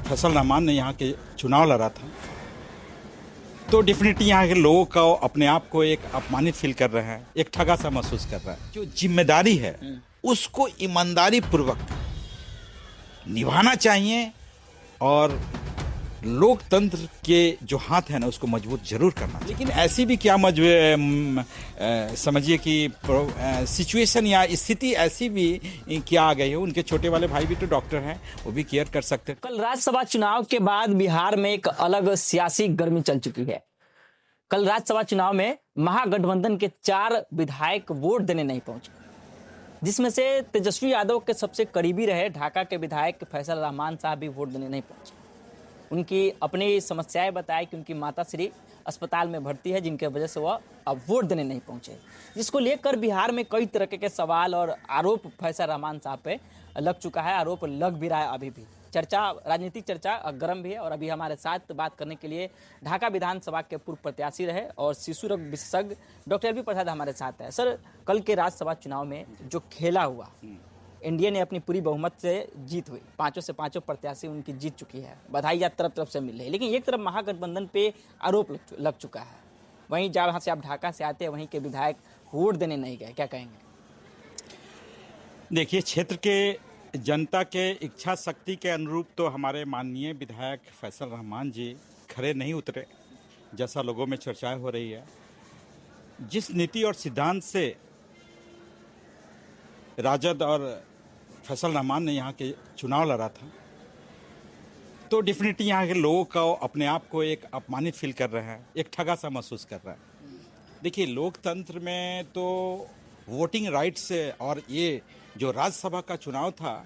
फैसल रहमान ने यहाँ के चुनाव लड़ा था तो डेफिनेटली यहाँ के लोगों का अपने आप को एक अपमानित फील कर रहे हैं, एक ठगा सा महसूस कर रहा है। जो जिम्मेदारी है उसको ईमानदारी पूर्वक निभाना चाहिए और लोकतंत्र के जो हाथ है ना उसको मजबूत जरूर करना। लेकिन ऐसी भी क्या समझिए कि सिचुएशन या स्थिति ऐसी भी क्या आ गई है, उनके छोटे वाले भाई भी तो डॉक्टर हैं, वो भी केयर कर सकते हैं। कल राज्यसभा चुनाव के बाद बिहार में एक अलग सियासी गर्मी चल चुकी है। कल राज्यसभा चुनाव में महागठबंधन के 4 विधायक वोट देने नहीं पहुंचे, जिसमें से तेजस्वी यादव के सबसे करीबी रहे ढाका के विधायक फैसल रहमान साहब भी वोट देने नहीं पहुंचे। उनकी अपनी समस्याएं बताई कि उनकी माता श्री अस्पताल में भर्ती है, जिनके वजह से वह अब वोट देने नहीं पहुंचे, जिसको लेकर बिहार में कई तरह के सवाल और आरोप फैसल रहमान साहब पे लग चुका है। आरोप लग भी रहा है, अभी भी चर्चा, राजनीतिक चर्चा गर्म भी है। और अभी हमारे साथ बात करने के लिए ढाका विधानसभा के पूर्व प्रत्याशी रहे और शिशु रोग विशेषज्ञ डॉक्टर एल.बी. प्रसाद हमारे साथ है। सर, कल के राज्यसभा चुनाव में जो खेला हुआ, एनडीए ने अपनी पूरी बहुमत से जीत हुई, 5 से 5 प्रत्याशी उनकी जीत चुकी है, बधाई या तरफ से मिल रही है। लेकिन एक तरफ महागठबंधन पे आरोप लग चुका है, वहीं जहाँ से आप ढाका से आते हैं वहीं के विधायक वोट देने नहीं गए, क्या कहेंगे? देखिए, क्षेत्र के जनता के इच्छा शक्ति के अनुरूप तो हमारे माननीय विधायक फैसल रहमान जी खड़े नहीं उतरे, जैसा लोगों में चर्चाएं हो रही है। जिस नीति और सिद्धांत से राजद और फैसल रहमान ने यहाँ के चुनाव लड़ा था तो डेफिनेटली यहाँ के लोगों का अपने आप को एक अपमानित फील कर रहे हैं, एक ठगा सा महसूस कर रहा है। देखिए, लोकतंत्र में तो वोटिंग राइट से और ये जो राज्यसभा का चुनाव था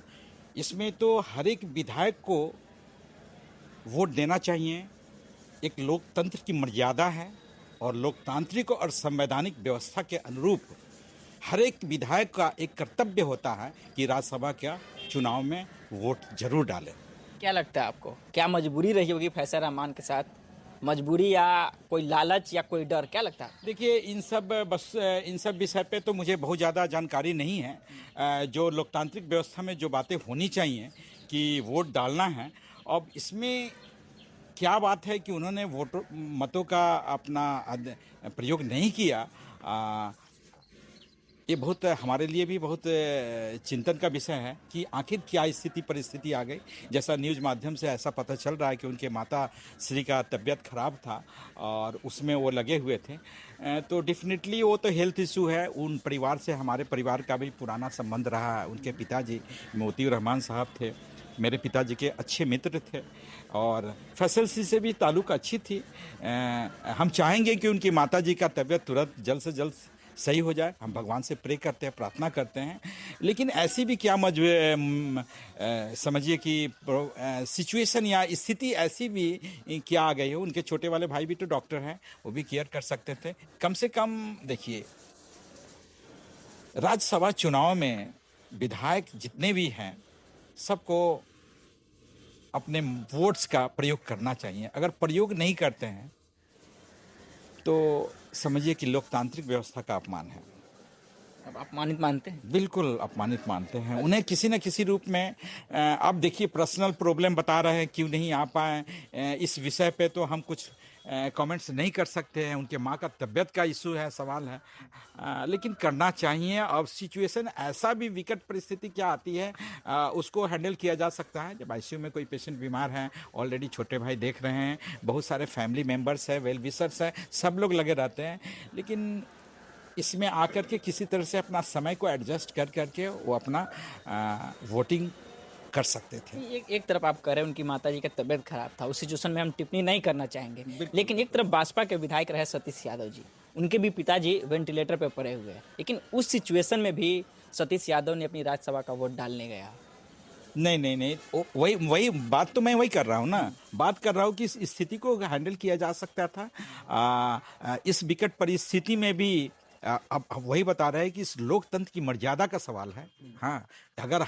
इसमें तो हर एक विधायक को वोट देना चाहिए। एक लोकतंत्र की मर्यादा है और लोकतांत्रिक और संवैधानिक व्यवस्था के अनुरूप हर एक विधायक का एक कर्तव्य होता है कि राज्यसभा के चुनाव में वोट जरूर डालें। क्या लगता है आपको, क्या मजबूरी रही होगी फैसल रहमान के साथ? मजबूरी या कोई लालच या कोई डर, क्या लगता है? देखिए, इन सब विषय पे तो मुझे बहुत ज़्यादा जानकारी नहीं है। जो लोकतांत्रिक व्यवस्था में जो बातें होनी चाहिए कि वोट डालना है, अब इसमें क्या बात है कि उन्होंने मतों का अपना प्रयोग नहीं किया, ये बहुत हमारे लिए भी बहुत चिंतन का विषय है कि आखिर क्या स्थिति परिस्थिति आ गई। जैसा न्यूज़ माध्यम से ऐसा पता चल रहा है कि उनके माता श्री का तबीयत खराब था और उसमें वो लगे हुए थे, तो डेफिनेटली वो तो हेल्थ इशू है। उन परिवार से हमारे परिवार का भी पुराना संबंध रहा है। उनके पिताजी मोती रहमान साहब थे, मेरे पिताजी के अच्छे मित्र थे और फैसल से भी ताल्लुक़ अच्छी थी। हम चाहेंगे कि उनकी माताजी का तबीयत तुरंत जल्द से जल्द सही हो जाए। हम भगवान से प्रे करते हैं, प्रार्थना करते हैं। लेकिन ऐसी भी क्या समझिए कि सिचुएशन या स्थिति ऐसी भी क्या आ गई है, उनके छोटे वाले भाई भी तो डॉक्टर हैं, वो भी केयर कर सकते थे। कम से कम देखिए, राज्यसभा चुनाव में विधायक जितने भी हैं सबको अपने वोट्स का प्रयोग करना चाहिए। अगर प्रयोग नहीं करते हैं तो समझिए कि लोकतांत्रिक व्यवस्था का अपमान है। अब अपमानित मानते हैं? बिल्कुल अपमानित मानते हैं उन्हें किसी न किसी रूप में। अब देखिए, पर्सनल प्रॉब्लम बता रहे हैं, क्यों नहीं आ पाए, इस विषय पे तो हम कुछ कमेंट्स नहीं कर सकते हैं। उनके माँ का तबीयत का इशू है, सवाल है, लेकिन करना चाहिए। अब सिचुएशन ऐसा भी विकट परिस्थिति क्या आती है, उसको हैंडल किया जा सकता है। जब आईसीयू में कोई पेशेंट बीमार हैं, ऑलरेडी छोटे भाई देख रहे हैं, बहुत सारे फैमिली मेम्बर्स हैं, वेल विशर्स हैं, सब लोग लगे रहते हैं। लेकिन इसमें आकर के किसी तरह से अपना समय को एडजस्ट कर करके वो अपना वोटिंग कर सकते थे। एक तरफ आप कह रहे हैं उनकी माताजी का तबीयत खराब था, उस सिचुएशन में हम टिप्पणी नहीं करना चाहेंगे, लेकिन एक तरफ भाजपा के विधायक रहे सतीश यादव जी, उनके भी पिताजी वेंटिलेटर पे पड़े हुए हैं, लेकिन उस सिचुएशन में भी सतीश यादव ने अपनी राज्यसभा का वोट डालने गया। नहीं, वही बात तो मैं वही कर रहा हूँ ना। बात कर रहा हूँ कि इस स्थिति को हैंडल किया जा सकता था। इस विकट परिस्थिति में भी अब वही बता रहे हैं कि इस लोकतंत्र की मर्यादा का सवाल है। हाँ, अगर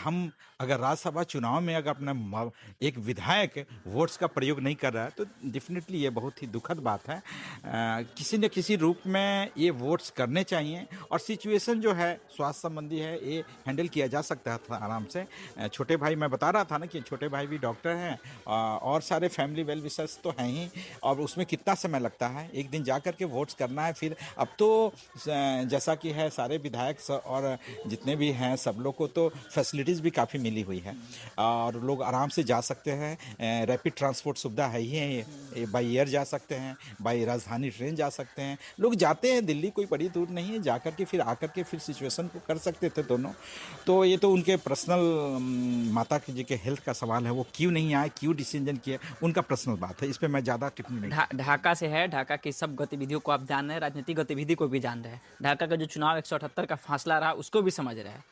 राज्यसभा चुनाव में अगर एक विधायक वोट्स का प्रयोग नहीं कर रहा है तो डेफिनेटली ये बहुत ही दुखद बात है। किसी न किसी रूप में ये वोट्स करने चाहिए और सिचुएशन जो है स्वास्थ्य संबंधी है, ये हैंडल किया जा सकता था आराम से। छोटे भाई, मैं बता रहा था ना कि छोटे भाई भी डॉक्टर हैं और सारे फैमिली वेल विशर्स तो हैं ही, और उसमें कितना समय लगता है, एक दिन जा कर के वोट्स करना है। फिर अब तो जैसा कि है सारे विधायक और जितने भी हैं सब लोग को तो फैसिलिटीज़ भी काफ़ी मिली हुई है और लोग आराम से जा सकते हैं। रैपिड ट्रांसपोर्ट सुविधा है ही है, बाई एयर जा सकते हैं, बाई राजधानी ट्रेन जा सकते हैं। लोग जाते हैं, दिल्ली कोई बड़ी दूर नहीं है, जा कर के फिर आकर के फिर सिचुएशन को कर सकते थे दोनों। तो ये तो उनके पर्सनल माता जी के हेल्थ का सवाल है, वो क्यों नहीं आए, क्यों डिसीजन किए, उनका पर्सनल बात है। इस पर मैं ज़्यादा टिप्पणी नहीं। ढाका से है, ढाका की सब गतिविधियों को आप जान रहे हैं, राजनीतिक गतिविधि को भी जान रहे हैं। ढाका का जो चुनाव 178 का फासला रहा उसको भी समझ रहे हैं।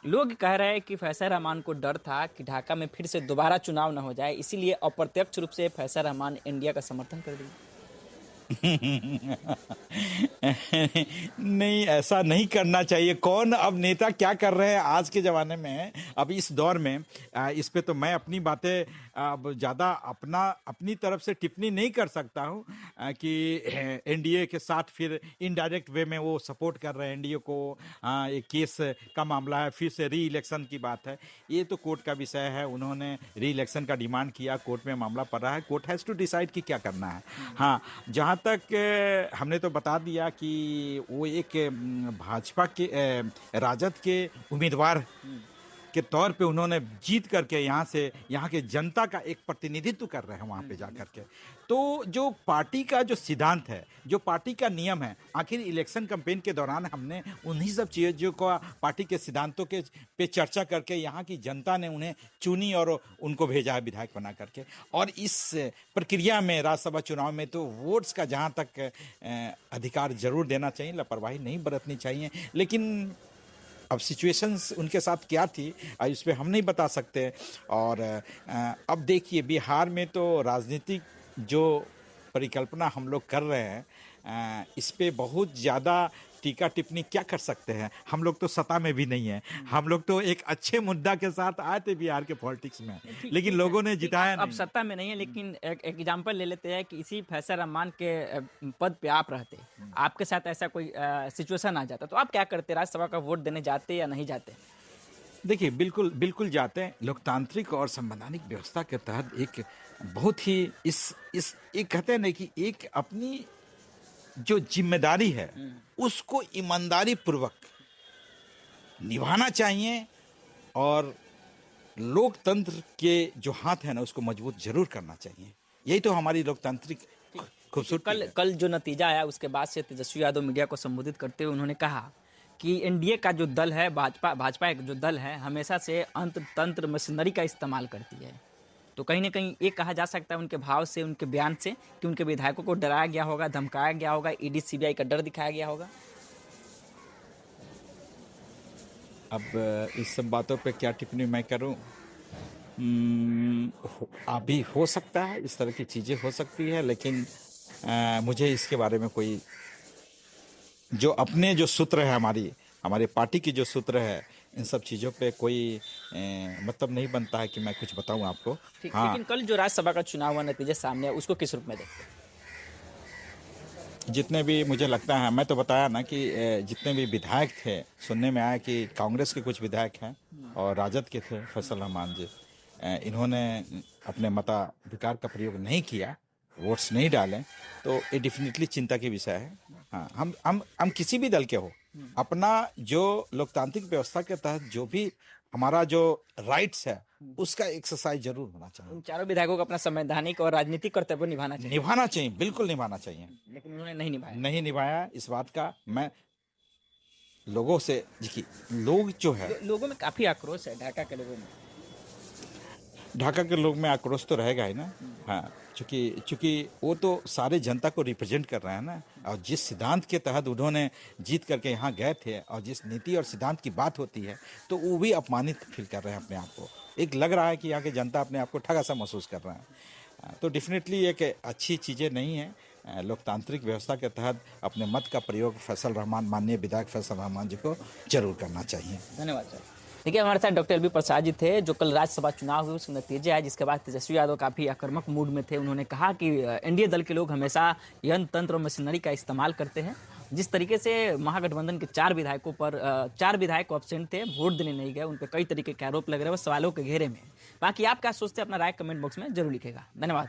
लोग कह रहे हैं कि फैसल रहमान को डर था कि ढाका में फिर से दोबारा चुनाव न हो जाए, इसीलिए अप्रत्यक्ष रूप से फैसल रहमान इंडिया का समर्थन कर दिया। नहीं, ऐसा नहीं करना चाहिए। कौन अब नेता क्या कर रहे हैं आज के ज़माने में, अब इस दौर में, इस पे तो मैं अपनी बातें अब ज़्यादा अपनी तरफ से टिप्पणी नहीं कर सकता हूँ कि एनडीए के साथ फिर इनडायरेक्ट वे में वो सपोर्ट कर रहे हैं एनडीए को। एक केस का मामला है, फिर से री इलेक्शन की बात है, ये तो कोर्ट का विषय है। उन्होंने री इलेक्शन का डिमांड किया, कोर्ट में मामला पड़ रहा है, कोर्ट हैज़ टू डिसाइड कि क्या करना है। हाँ, जहाँ तक हमने तो बता दिया कि वो एक भाजपा के राजद के उम्मीदवार के तौर पे उन्होंने जीत करके यहाँ के जनता का एक प्रतिनिधित्व कर रहे हैं वहाँ पे जा करके। तो जो पार्टी का जो सिद्धांत है, जो पार्टी का नियम है, आखिर इलेक्शन कैंपेन के दौरान हमने उन्हीं सब चीज़ों को, पार्टी के सिद्धांतों के पे चर्चा करके यहाँ की जनता ने उन्हें चुनी और उनको भेजा है विधायक बना करके। और इस प्रक्रिया में राज्यसभा चुनाव में तो वोट्स का जहाँ तक अधिकार जरूर देना चाहिए, लापरवाही नहीं बरतनी चाहिए। लेकिन अब सिचुएशंस उनके साथ क्या थी इस पे हम नहीं बता सकते। और अब देखिए बिहार में तो राजनीतिक जो परिकल्पना हम लोग कर रहे हैं, इस पे बहुत ज़्यादा टीका टिप्पणी क्या कर सकते हैं। हम लोग तो सत्ता में भी नहीं है, हम लोग तो एक अच्छे मुद्दा के साथ आए थे बिहार के पॉलिटिक्स में, लेकिन लोगों ने जिताया नहीं। अब सत्ता में नहीं है, लेकिन एक एग्जाम्पल ले लेते हैं कि इसी फैसल रहमान के पद पे आप रहते, आपके साथ ऐसा कोई सिचुएशन आ जाता, तो आप क्या करते? राज्यसभा का वोट देने जाते या नहीं जाते? देखिए, बिल्कुल जाते हैं। लोकतांत्रिक और संवैधानिक व्यवस्था के तहत एक बहुत ही इस एक कहते हैं ना कि एक अपनी जो जिम्मेदारी है उसको ईमानदारी पूर्वक निभाना चाहिए और लोकतंत्र के जो हाथ है ना उसको मजबूत जरूर करना चाहिए। यही तो हमारी लोकतांत्रिक खूबसूरती है। कल जो नतीजा आया उसके बाद से तेजस्वी यादव मीडिया को संबोधित करते हुए उन्होंने कहा कि एनडीए का जो दल है, भाजपा एक जो दल है, हमेशा से तंत्र मशीनरी का इस्तेमाल करती है। तो कहीं ना कहीं ये कहा जा सकता है उनके भाव से, उनके बयान से, कि उनके विधायकों को डराया गया होगा, धमकाया गया होगा, ईडी सीबीआई का डर दिखाया गया होगा। अब इस सब बातों पे क्या टिप्पणी मैं करूं? अभी हो सकता है, इस तरह की चीज़ें हो सकती है, लेकिन मुझे इसके बारे में कोई जो अपने जो सूत्र है, हमारे पार्टी की जो सूत्र है, इन सब चीज़ों पे कोई मतलब नहीं बनता है कि मैं कुछ बताऊं आपको। हाँ, लेकिन कल जो राज्यसभा का चुनाव हुआ, नतीजे सामने, उसको किस रूप में देखते हैं? जितने भी मुझे लगता है, मैं तो बताया ना कि जितने भी विधायक थे, सुनने में आया कि कांग्रेस के कुछ विधायक हैं और राजद के थे, फैसल रहमान जी, इन्होंने अपने मताधिकार का प्रयोग नहीं किया, वोट्स नहीं डालें, तो ये डेफिनेटली चिंता की विषय है। हाँ, हम किसी भी दल के हो, अपना जो लोकतांत्रिक व्यवस्था के तहत जो भी हमारा जो राइट्स है उसका एक्सरसाइज जरूर होना चाहिए। उन चारों विधायकों को अपना संवैधानिक और राजनीतिक कर्तव्य निभाना चाहिए, बिल्कुल निभाना चाहिए। लेकिन उन्होंने नहीं निभाया। इस बात का मैं लोगों से, देखिए लोग जो है, लोगों में काफी आक्रोश है। ढाका के लोगों में, ढाका के लोग में आक्रोश तो रहेगा ही ना। हाँ, चूंकि वो तो सारे जनता को रिप्रेजेंट कर रहे हैं ना, और जिस सिद्धांत के तहत उन्होंने जीत करके यहाँ गए थे, और जिस नीति और सिद्धांत की बात होती है, तो वो भी अपमानित फील कर रहे हैं अपने आप को। एक लग रहा है कि यहाँ की जनता अपने आप को ठगा सा महसूस कर रहा है। तो डेफिनेटली एक अच्छी चीज़ें नहीं है। लोकतांत्रिक व्यवस्था के तहत अपने मत का प्रयोग फैसल रहमान, माननीय विधायक फैसल रहमान जी को जरूर करना चाहिए। धन्यवाद सर। देखिए, हमारे साथ डॉक्टर एलबी प्रसाद जी थे, जो कल राज्यसभा चुनाव हुए उसके नतीजे आए, जिसके बाद तेजस्वी यादव काफी आक्रामक मूड में थे। उन्होंने कहा कि एनडीए दल के लोग हमेशा यंत्र तंत्र और मशीनरी का इस्तेमाल करते हैं। जिस तरीके से महागठबंधन के 4 विधायकों पर 4 विधायक एब्सेंट थे, वोट देने नहीं गए, उन पर कई तरीके के आरोप लग रहे हैं, वो सवालों के घेरे में। बाकी आप क्या सोचते हैं, अपना राय कमेंट बॉक्स में जरूर लिखेगा। धन्यवाद।